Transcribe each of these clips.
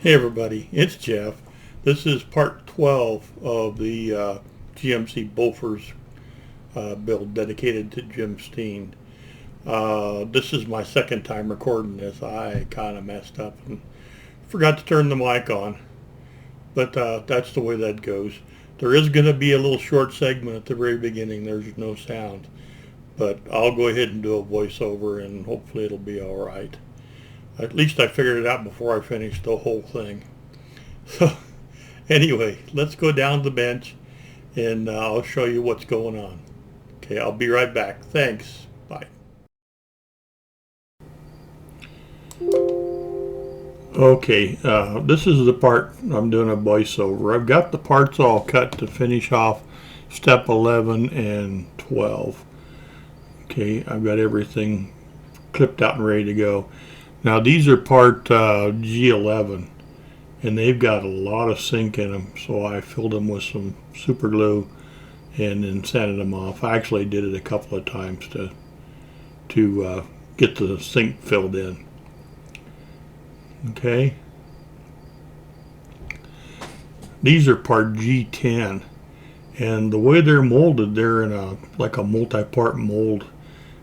Hey everybody, it's Jeff. This is part 12 of the GMC Bofors build dedicated to Jim Steen. This is my second time recording this. I kind of messed up and forgot to turn the mic on, but that's the way that goes. There is going to be a little short segment at the very beginning. There's no sound, but I'll go ahead and do a voiceover and hopefully it'll be all right. At least I figured it out before I finished the whole thing. So anyway, let's go down the bench and I'll show you what's going on. Okay, I'll be right back. Thanks. Bye. Okay, this is the part I'm doing a voiceover. I've got the parts all cut to finish off step 11 and 12. Okay, I've got everything clipped out and ready to go. Now these are part G11 and they've got a lot of sink in them, so I filled them with some super glue and then sanded them off. I actually did it a couple of times to get the sink filled in. Okay, these are part G10, and the way they're molded, they're in like a multi-part mold,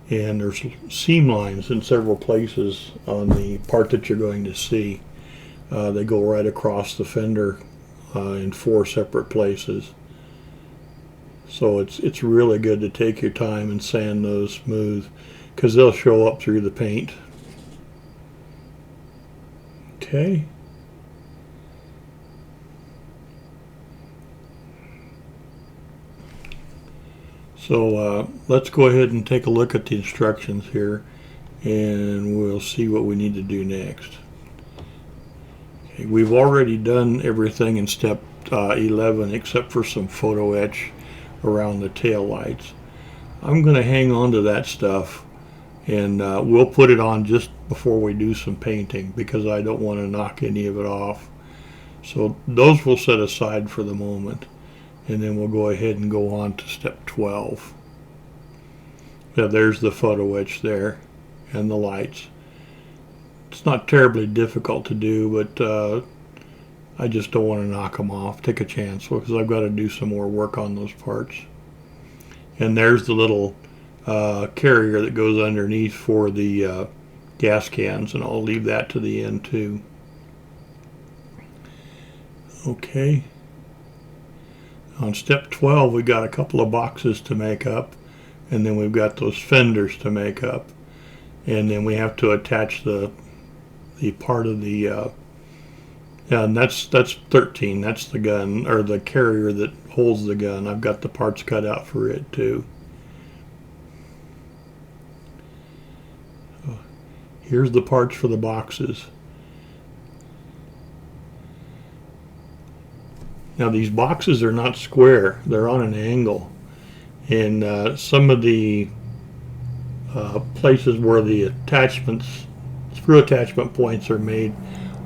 and there's seam lines in several places on the part that you're going to see. They go right across the fender in 4 separate places. So it's really good to take your time and sand those smooth, because they'll show up through the paint. Okay. So let's go ahead and take a look at the instructions here, and we'll see what we need to do next. Okay, we've already done everything in step 11 except for some photo etch around the tail lights. I'm going to hang on to that stuff, and we'll put it on just before we do some painting because I don't want to knock any of it off. So those we'll set aside for the moment, and then we'll go ahead and go on to step 12. Yeah, there's the photo etch there and the lights. It's not terribly difficult to do, but I just don't want to knock them off, take a chance, because I've got to do some more work on those parts. And there's the little carrier that goes underneath for the gas cans, and I'll leave that to the end too. Okay. On step 12 we got a couple of boxes to make up, and then we've got those fenders to make up, and then we have to attach the part of the and that's 13. That's the gun, or the carrier that holds the gun. I've got the parts cut out for it too. Here's the parts for the boxes. Now these boxes are not square, they're on an angle, and some of the places where the screw attachment points are made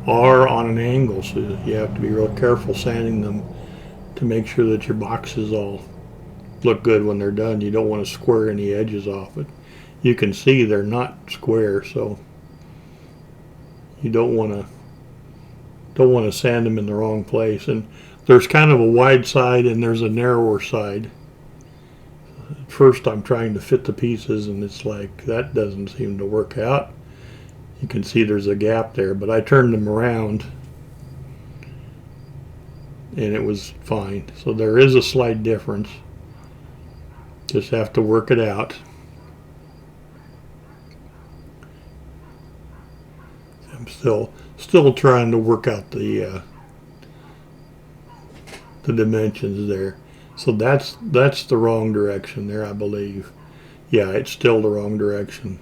are on an angle, so you have to be real careful sanding them to make sure that your boxes all look good when they're done. You don't want to square any edges off it. You can see they're not square, so you don't want to sand them in the wrong place. And there's kind of a wide side and there's a narrower side. At first I'm trying to fit the pieces and it's like that doesn't seem to work out. You can see there's a gap there, but I turned them around and it was fine. So there is a slight difference. Just have to work it out. I'm still trying to work out the dimensions there. So that's the wrong direction there, I believe. Yeah, it's still the wrong direction.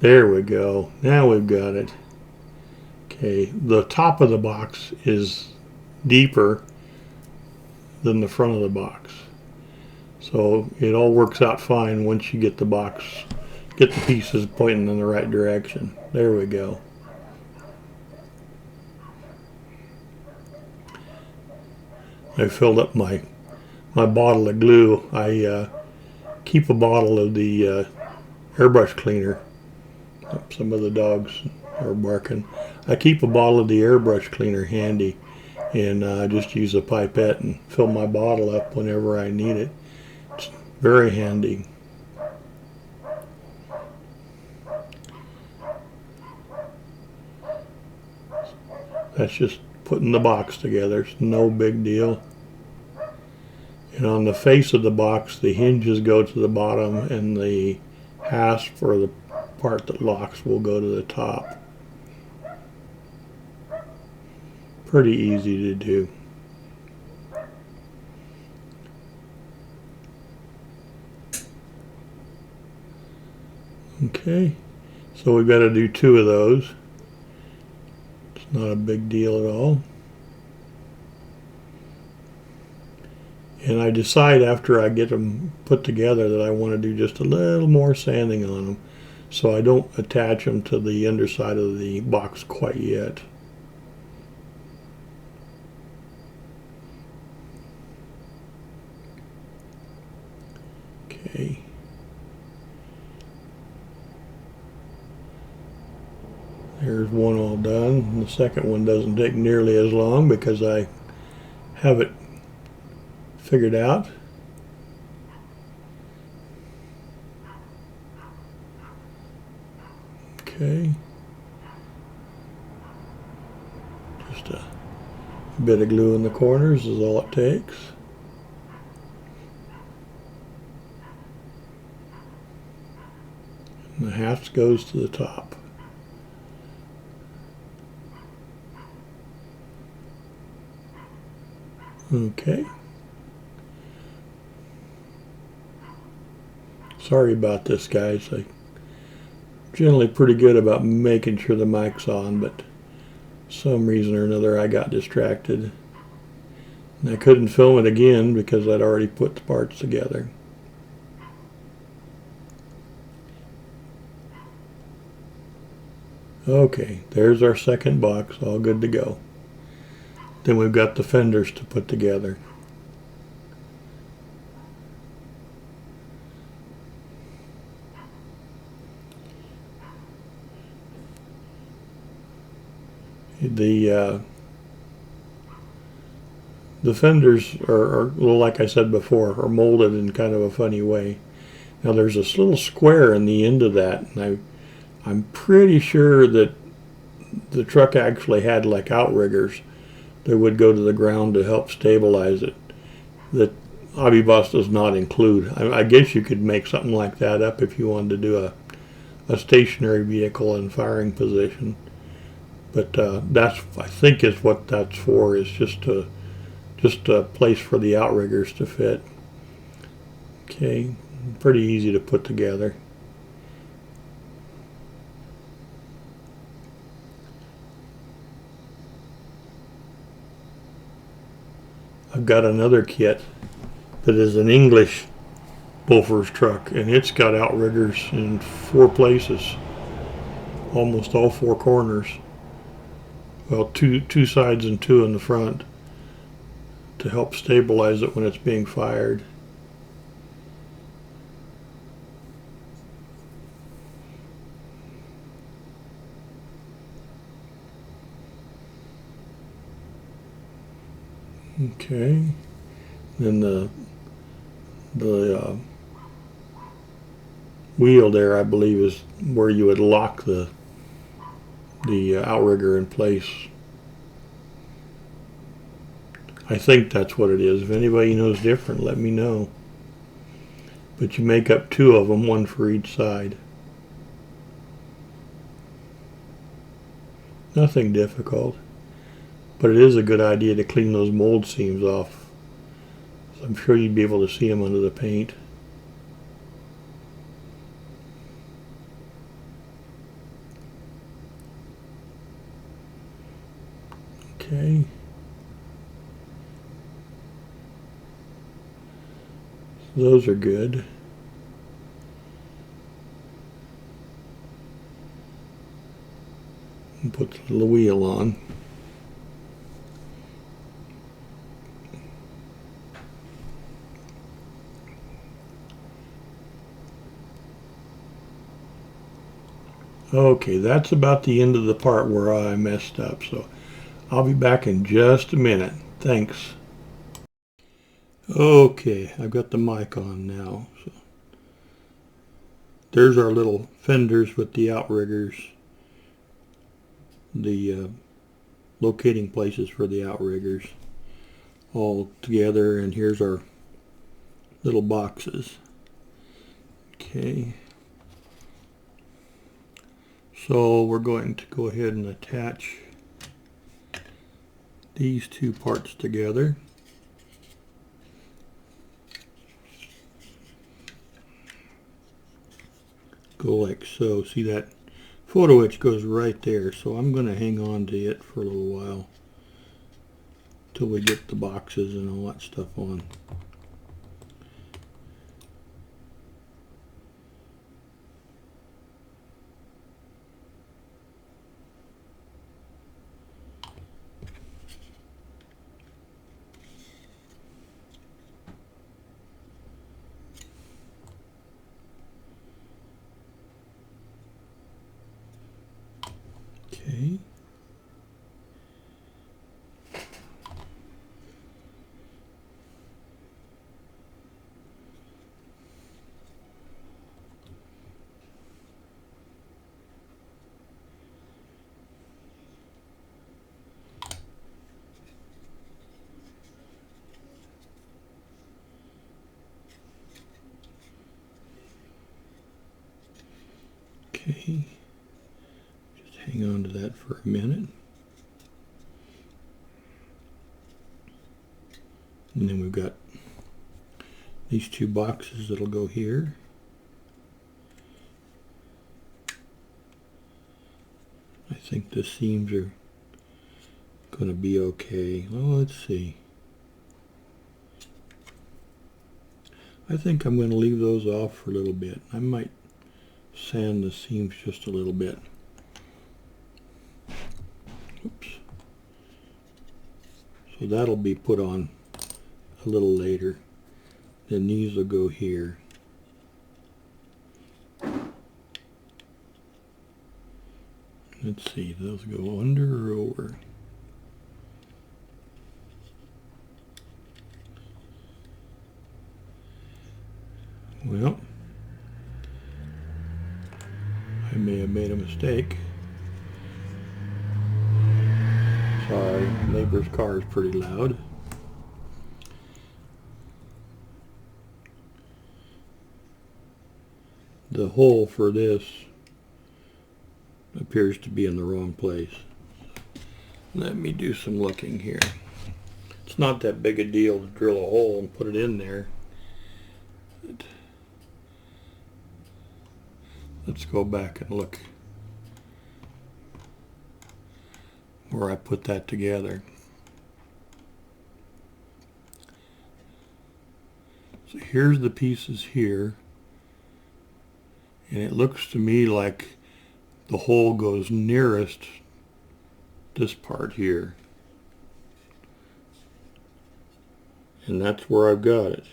There we go. Now we've got it. Okay, the top of the box is deeper than the front of the box. So it all works out fine once you get the pieces pointing in the right direction. There we go. I filled up my my bottle of glue. I keep a bottle of the airbrush cleaner. Some of the dogs are barking. I keep a bottle of the airbrush cleaner handy, and I just use a pipette and fill my bottle up whenever I need it. It's very handy. That's just putting the box together. It's no big deal. And on the face of the box, the hinges go to the bottom, and the hasp, or the part that locks, will go to the top. Pretty easy to do. Okay, so we've got to do 2 of those. It's not a big deal at all. And I decide after I get them put together that I want to do just a little more sanding on them, so I don't attach them to the underside of the box quite yet. Okay. There's one all done. The second one doesn't take nearly as long because I have it figured out. Okay. Just a bit of glue in the corners is all it takes. And the hasp goes to the top. Okay. Sorry about this, guys. I'm generally pretty good about making sure the mic's on, but for some reason or another I got distracted. And I couldn't film it again because I'd already put the parts together. Okay, there's our second box, all good to go. Then we've got the fenders to put together. The fenders are, well, like I said before, are molded in kind of a funny way. Now there's this little square in the end of that, and I'm pretty sure that the truck actually had like outriggers that would go to the ground to help stabilize it, that Boss does not include. I guess you could make something like that up if you wanted to do a stationary vehicle in firing position. But that's, I think, is what that's for, is just a place for the outriggers to fit. Okay, pretty easy to put together. I've got another kit that is an English Bofors truck, and it's got outriggers in 4 places, almost all 4 corners. Well, two sides and 2 in the front to help stabilize it when it's being fired. Okay, then the wheel there, I believe, is where you would lock the outrigger in place. I think that's what it is. If anybody knows different, let me know. But you make up 2 of them, 1 for each side. Nothing difficult. But it is a good idea to clean those mold seams off. I'm sure you'd be able to see them under the paint. Okay. Those are good. And put the little wheel on. Okay, that's about the end of the part where I messed up, so I'll be back in just a minute. Thanks. Okay, I've got the mic on now. So there's our little fenders with the outriggers, the locating places for the outriggers all together, and here's our little boxes. Okay, so we're going to go ahead and attach these two parts together. Go like so. See that photo etch goes right there, so I'm going to hang on to it for a little while till we get the boxes and all that stuff on. Okay. Okay. Just hang on to that for a minute. And then we've got these two boxes that'll go here. I think the seams are going to be okay. Well, let's see. I think I'm going to leave those off for a little bit. I might sand the seams just a little bit. Oops. So that'll be put on a little later. Then these will go here. Let's see, those go under or over? Well, I may have made a mistake. Sorry, neighbor's car is pretty loud. The hole for this appears to be in the wrong place. Let me do some looking here. It's not that big a deal to drill a hole and put it in there. Let's go back and look where I put that together. So here's the pieces here, and it looks to me like the hole goes nearest this part here, and that's where I've got it.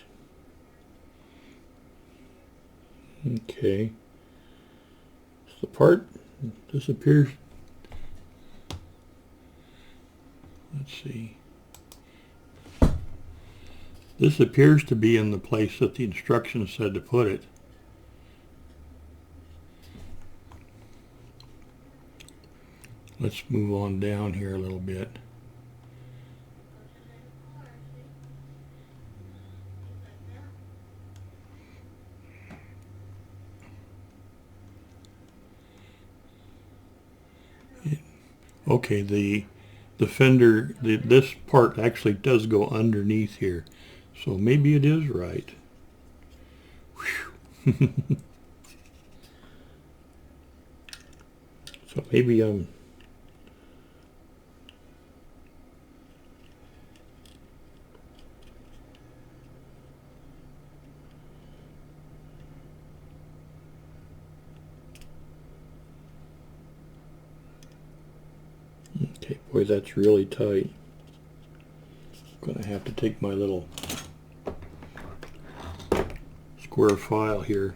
Okay, so the part disappears. Let's see. This appears to be in the place that the instructions said to put it. Let's move on down here a little bit. Okay, the fender, this part actually does go underneath here, so maybe it is right. So maybe I'm okay, boy, that's really tight. I'm gonna have to take my little square file here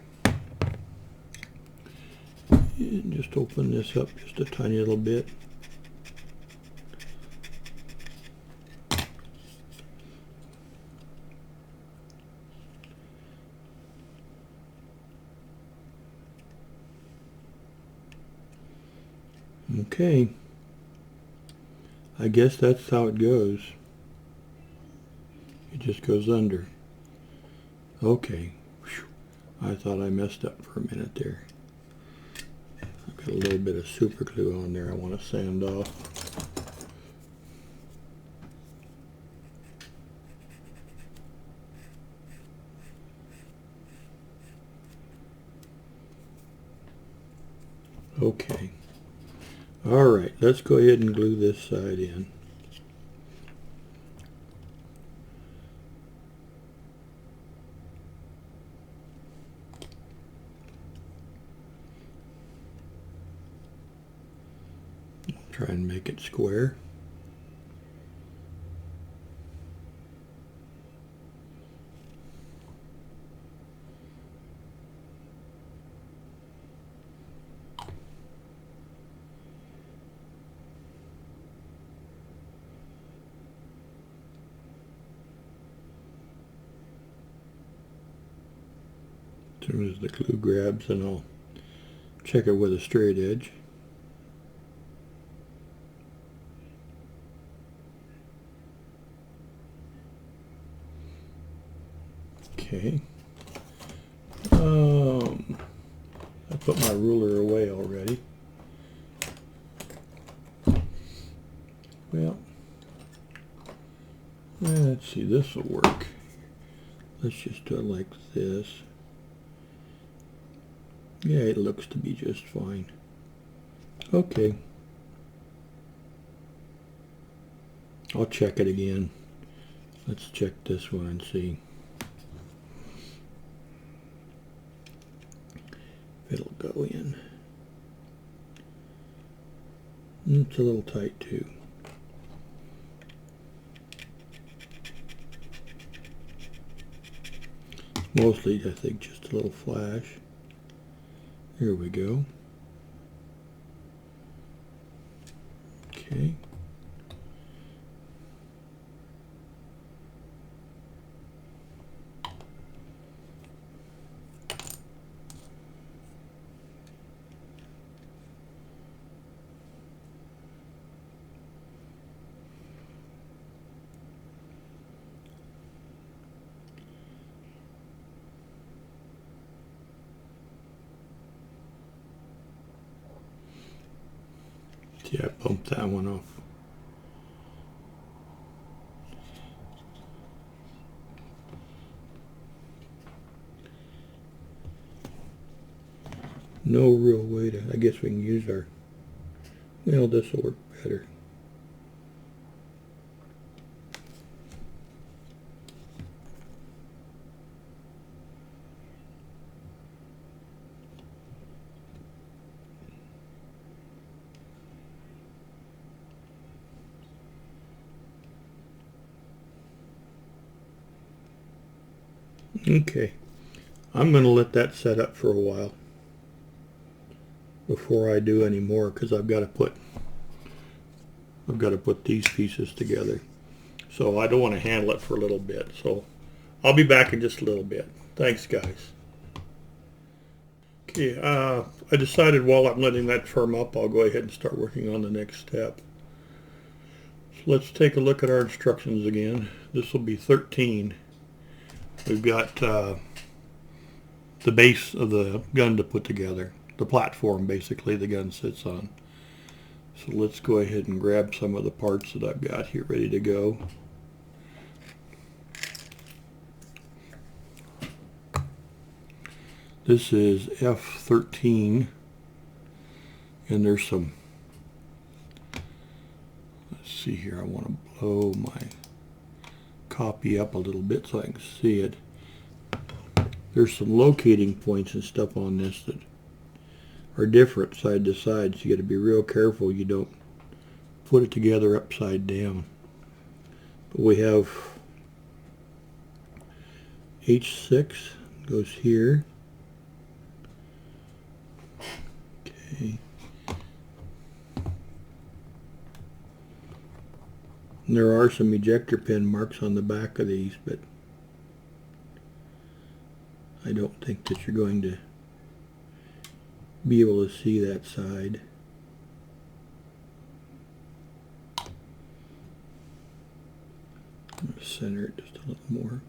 And just open this up just a tiny little bit. Okay, I guess that's how it goes. It just goes under. Okay, whew. I thought I messed up for a minute there. I've got a little bit of super glue on there I want to sand off. Okay. Alright, let's go ahead and glue this side in. Try and make it square. As soon as the glue grabs, then I'll check it with a straight edge. Okay. I put my ruler away already. Well, let's see, this will work. Let's just do it like this. Yeah, it looks to be just fine. Okay. I'll check it again. Let's check this one and see if it'll go in. It's a little tight too. Mostly, I think, just a little flash. Here we go. Okay. See, I bumped that one off. No real way to, I guess we can use our, well, this will work better. Okay, I'm going to let that set up for a while before I do any more, because I've got to put these pieces together. So I don't want to handle it for a little bit. So I'll be back in just a little bit. Thanks, guys. Okay, I decided while I'm letting that firm up, I'll go ahead and start working on the next step. So let's take a look at our instructions again. This will be 13. We've got the base of the gun to put together, the platform basically the gun sits on. So let's go ahead and grab some of the parts that I've got here ready to go. This is F13, and there's some, let's see here, I want to blow my copy up a little bit so I can see it. There's some locating points and stuff on this that are different side to side, so you got to be real careful you don't put it together upside down. But we have H6 goes here. Okay. And there are some ejector pin marks on the back of these, but I don't think that you're going to be able to see that side. I'm going to center it just a little more.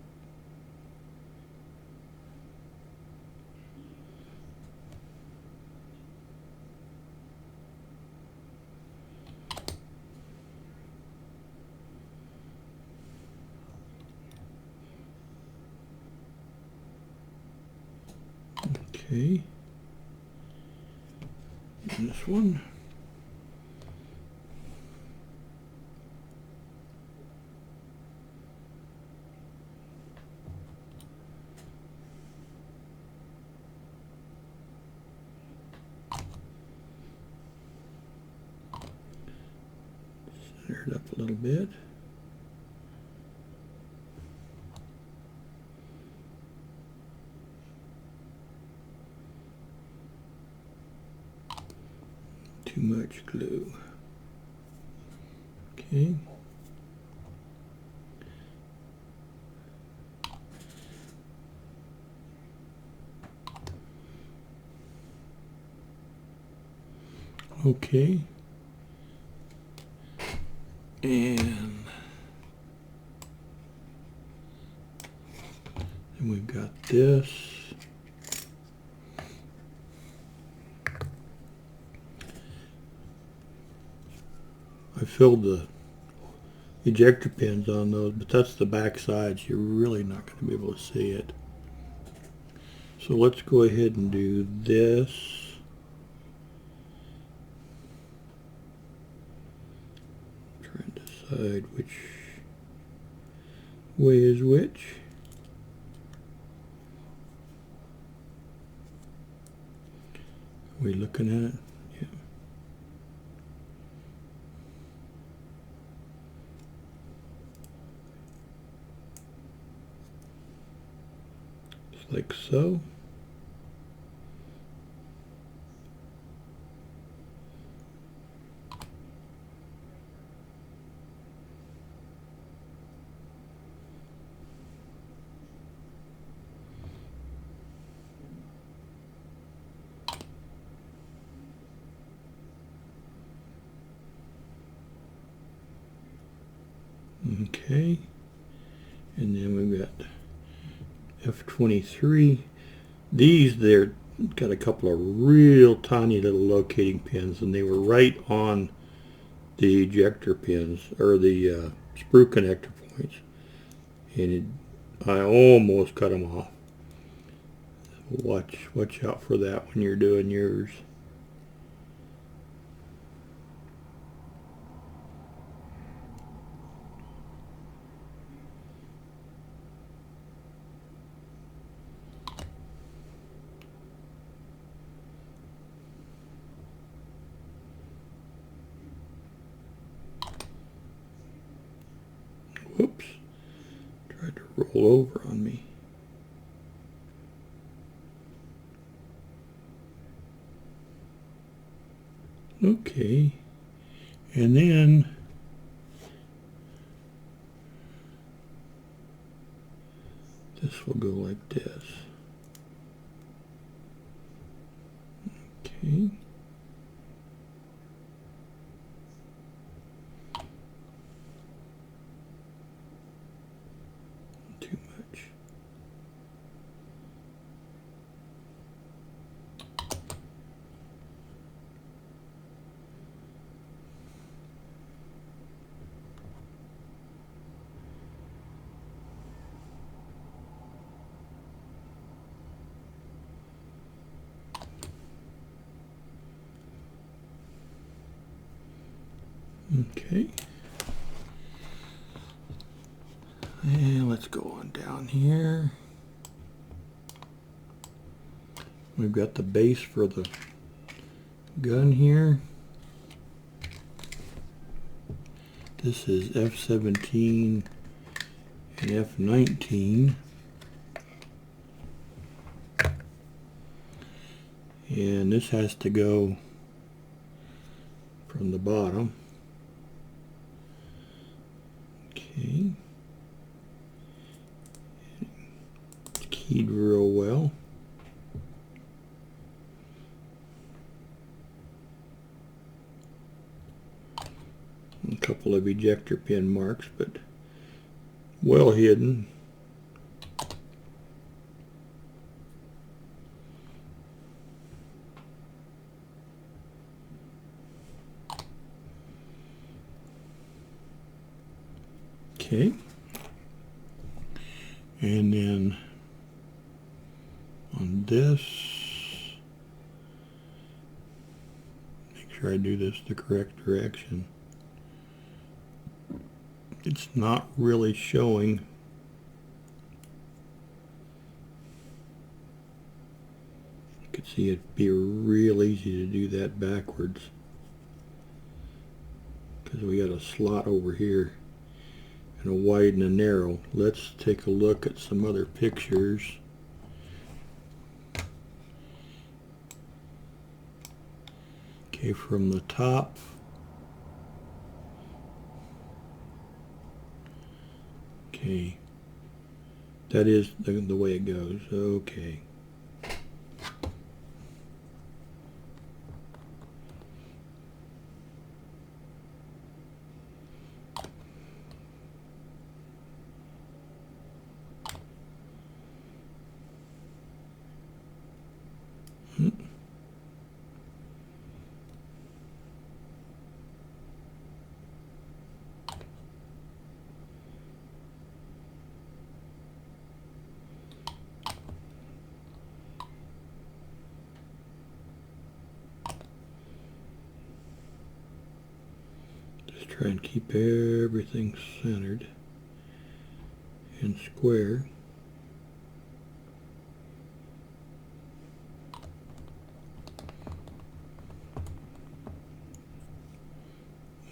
Okay. And this one. Center it up a little bit. Too much glue. Okay. Okay. And then we've got this. I filled the ejector pins on those, but that's the back side, so you're really not going to be able to see it. So let's go ahead and do this. Trying to decide which way is which. Are we looking at it? Yeah. Just like so. Okay, and then we've got F23. These, they're got a couple of real tiny little locating pins, and they were right on the ejector pins, or the sprue connector points, and I almost cut them off. Watch out for that when you're doing yours. Whoops, tried to roll over on me. Okay, and then this will go like this. Okay. Too much. Okay. And let's go on down here. We've got the base for the gun here. This is F17 and F19. And this has to go from the bottom. Okay. It's keyed real well. A couple of ejector pin marks, but well hidden. Okay, and then on this, make sure I do this the correct direction. It's not really showing. You can see it'd be real easy to do that backwards because we got a slot over here and a wide and a narrow. Let's take a look at some other pictures. Okay, from the top, okay, that is the way it goes. Okay. Just try and keep everything centered and square.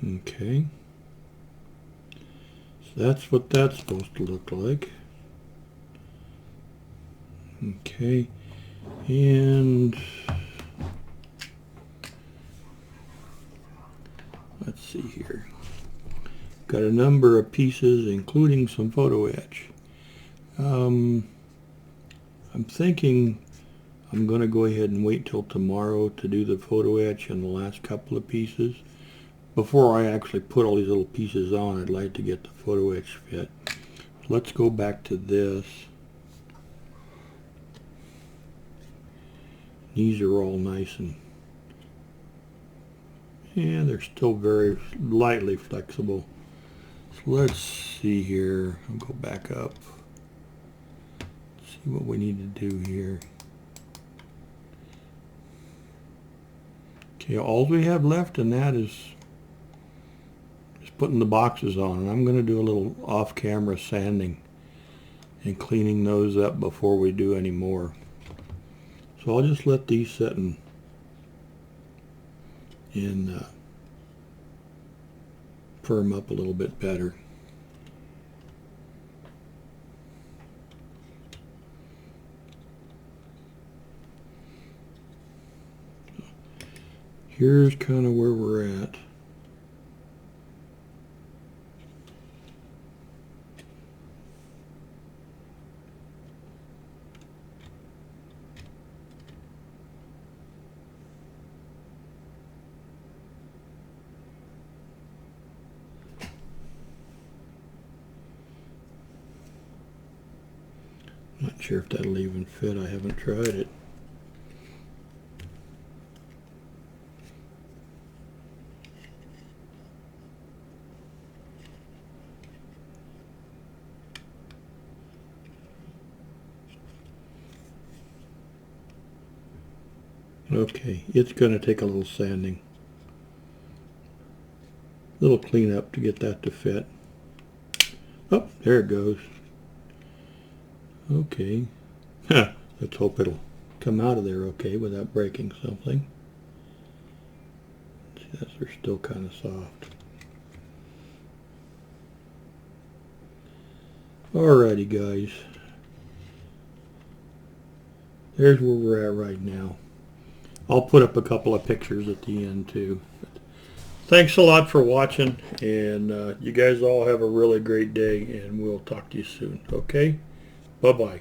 Okay, so that's what that's supposed to look like. Okay, and let's see here. Got a number of pieces, including some photo etch. I'm thinking I'm going to go ahead and wait till tomorrow to do the photo etch on the last couple of pieces. Before I actually put all these little pieces on, I'd like to get the photo etch fit. Let's go back to this. These are all nice and they're still very lightly flexible. So let's see here. I'll go back up. See what we need to do here. Okay, all we have left in that is putting the boxes on, and I'm going to do a little off-camera sanding and cleaning those up before we do any more. So I'll just let these set and firm up a little bit better. Here's kind of where we're at. Not sure if that'll even fit. I haven't tried it. Okay, it's going to take a little sanding, a little cleanup to get that to fit. Oh, there it goes. Okay, let's hope it'll come out of there okay without breaking something. See, they're still kind of soft. Alrighty guys, there's where we're at right now. I'll put up a couple of pictures at the end too. thanks a lot for watching, and you guys all have a really great day, and we'll talk to you soon. Okay? Bye-bye.